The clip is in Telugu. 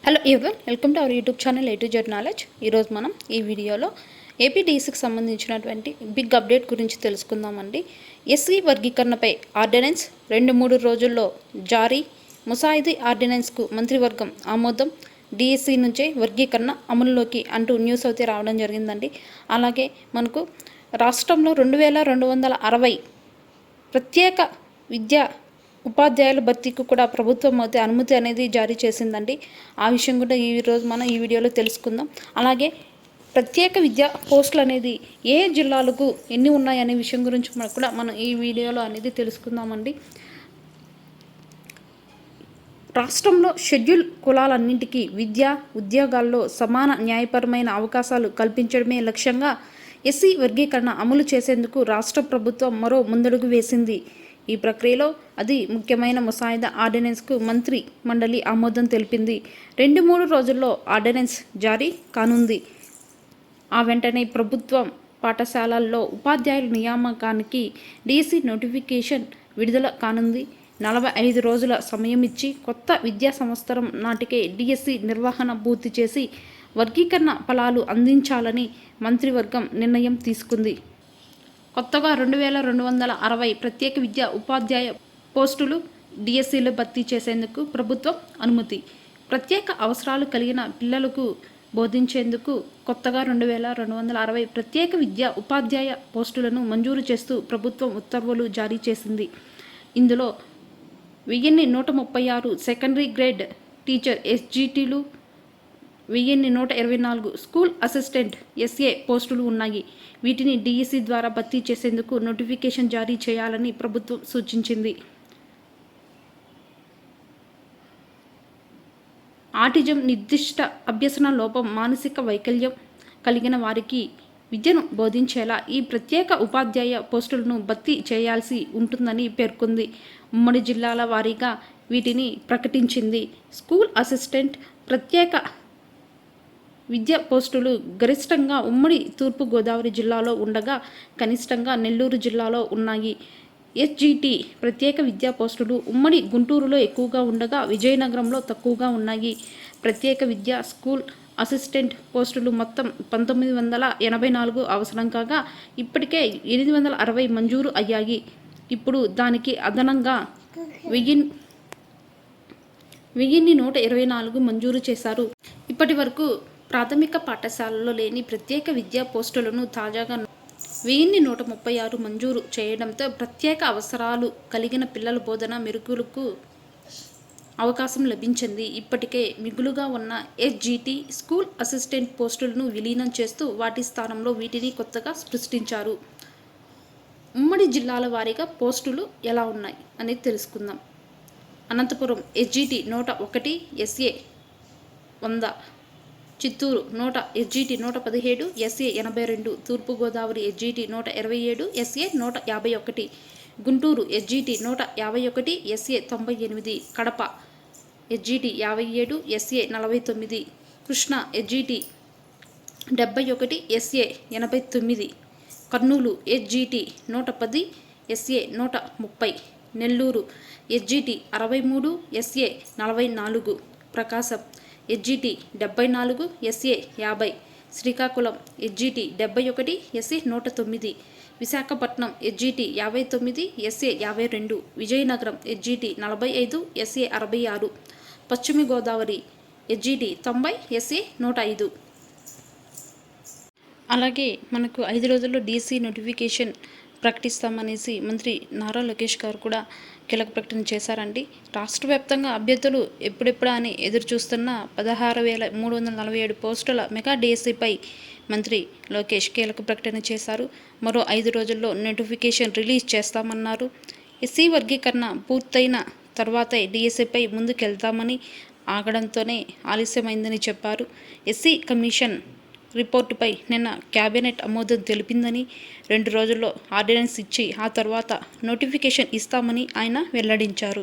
Hello ever welcome to our YouTube channel A to Z knowledge. ఈరోజు మనం ఈ వీడియోలో ఏపీడీఎస్కి సంబంధించినటువంటి బిగ్ అప్డేట్ గురించి తెలుసుకుందామండి. ఎస్సీ వర్గీకరణపై ఆర్డినెన్స్ 2-3 రోజుల్లో జారీ. ముసాయిదీ ఆర్డినెన్స్కు మంత్రివర్గం ఆమోదం. డిఎస్సి నుంచే వర్గీకరణ అమలులోకి అంటూ న్యూస్ అయితే రావడం జరిగిందండి. అలాగే మనకు రాష్ట్రంలో 2260 ప్రత్యేక విద్యా ఉపాధ్యాయుల భర్తీకి కూడా ప్రభుత్వం అయితే అనుమతి అనేది జారీ చేసిందండి. ఆ విషయం కూడా ఈరోజు మనం ఈ వీడియోలో తెలుసుకుందాం. అలాగే ప్రత్యేక విద్యా పోస్టులు అనేది ఏ జిల్లాలకు ఎన్ని ఉన్నాయనే విషయం గురించి కూడా మనం ఈ వీడియోలో అనేది తెలుసుకుందామండి. రాష్ట్రంలో షెడ్యూల్ కులాలన్నింటికీ విద్యా ఉద్యోగాల్లో సమాన న్యాయపరమైన అవకాశాలు కల్పించడమే లక్ష్యంగా ఎస్సీ వర్గీకరణ అమలు చేసేందుకు రాష్ట్ర ప్రభుత్వం మరో ముందడుగు వేసింది. ఈ ప్రక్రియలో అది ముఖ్యమైన ముసాయిదా ఆర్డినెన్స్కు మంత్రి మండలి ఆమోదం తెలిపింది. 2-3 రోజుల్లో ఆర్డినెన్స్ జారీ కానుంది. ఆ వెంటనే ప్రభుత్వం పాఠశాలల్లో ఉపాధ్యాయుల నియామకానికి డిఎస్సి నోటిఫికేషన్ విడుదల కానుంది. 45 రోజుల సమయం ఇచ్చి కొత్త విద్యా సంవత్సరం నాటికే డిఎస్సి నిర్వహణ పూర్తి చేసి వర్గీకరణ ఫలాలు అందించాలని మంత్రివర్గం నిర్ణయం తీసుకుంది. కొత్తగా 2260 ప్రత్యేక విద్యా ఉపాధ్యాయ పోస్టులు డిఎస్సిలో భర్తీ చేసేందుకు ప్రభుత్వం అనుమతి. ప్రత్యేక అవసరాలు కలిగిన పిల్లలకు బోధించేందుకు కొత్తగా 2260 ప్రత్యేక విద్యా ఉపాధ్యాయ పోస్టులను మంజూరు చేస్తూ ప్రభుత్వం ఉత్తర్వులు జారీ చేసింది. ఇందులో 1136 సెకండరీ గ్రేడ్ టీచర్ ఎస్జిటీలు, 1124 స్కూల్ అసిస్టెంట్ ఎస్ఏ పోస్టులు ఉన్నాయి. వీటిని డిఎస్సి ద్వారా భర్తీ చేసేందుకు నోటిఫికేషన్ జారీ చేయాలని ప్రభుత్వం సూచించింది. ఆటిజం, నిర్దిష్ట అభ్యసన లోపం, మానసిక వైకల్యం కలిగిన వారికి విద్యను బోధించేలా ఈ ప్రత్యేక ఉపాధ్యాయ పోస్టులను భర్తీ చేయాల్సి ఉంటుందని పేర్కొంది. ఉమ్మడి జిల్లాల వారీగా వీటిని ప్రకటించింది. స్కూల్ అసిస్టెంట్ ప్రత్యేక విద్యా పోస్టులు గరిష్టంగా ఉమ్మడి తూర్పుగోదావరి జిల్లాలో ఉండగా కనిష్టంగా నెల్లూరు జిల్లాలో ఉన్నాయి. ఎస్జిటి ప్రత్యేక విద్యా పోస్టులు ఉమ్మడి గుంటూరులో ఎక్కువగా ఉండగా విజయనగరంలో తక్కువగా ఉన్నాయి. ప్రత్యేక విద్యా స్కూల్ అసిస్టెంట్ పోస్టులు మొత్తం 1984 అవసరం కాగా ఇప్పటికే 860 మంజూరు అయ్యాయి. ఇప్పుడు దానికి అదనంగా 1124 మంజూరు చేశారు. ఇప్పటి వరకు ప్రాథమిక పాఠశాలలో లేని ప్రత్యేక విద్యా పోస్టులను తాజాగా 1136 మంజూరు చేయడంతో ప్రత్యేక అవసరాలు కలిగిన పిల్లల బోధన మెరుగులకు అవకాశం లభించింది. ఇప్పటికే మిగులుగా ఉన్న ఎస్జిటి స్కూల్ అసిస్టెంట్ పోస్టులను విలీనం చేస్తూ వాటి స్థానంలో వీటిని కొత్తగా సృష్టించారు. ఉమ్మడి జిల్లాల వారీగా పోస్టులు ఎలా ఉన్నాయి అనేది తెలుసుకుందాం. Anantapuram SGT 101 SA 100, Chittoor SGT 117 SA 82, Turpu Godavari SGT 127 SA 151, Guntur SGT 151 SA 98, Kadapa SGT 57 SA 49, Krishna SGT 71 SA 89, Kurnool SGT 110 SA 130, Nellore SGT 63 SA 44, Prakasam SGT 74 SA 50, Srikakulam SGT 71 SA 109, Visakhapatnam SGT 59 SA 52, Vizianagaram SGT 45 SA 66, Paschima Godavari SGT 90 SA 105. అలాగే మనకు 5 రోజుల్లో డిఎస్సి నోటిఫికేషన్ ప్రకటిస్తామనేసి మంత్రి నారా లోకేష్ గారు కూడా కీలక ప్రకటన చేశారండి. రాష్ట్ర వ్యాప్తంగా అభ్యర్థులు ఎప్పుడెప్పుడా అని ఎదురు చూస్తున్న 16,347 పోస్టుల మెగా డిఎస్సిపై మంత్రి లోకేష్ కీలక ప్రకటన చేశారు. మరో 5 రోజుల్లో నోటిఫికేషన్ రిలీజ్ చేస్తామన్నారు. ఎస్సీ వర్గీకరణ పూర్తయిన తర్వాతే డిఎస్సిపై ముందుకెళ్తామని, ఆగడంతోనే ఆలస్యమైందని చెప్పారు. ఎస్సీ కమిషన్ రిపోర్టుపై నిన్న కేబినెట్ ఆమోదం తెలిపిందని, 2 రోజుల్లో ఆర్డినెన్స్ ఇచ్చి ఆ తర్వాత నోటిఫికేషన్ ఇస్తామని ఆయన వెల్లడించారు.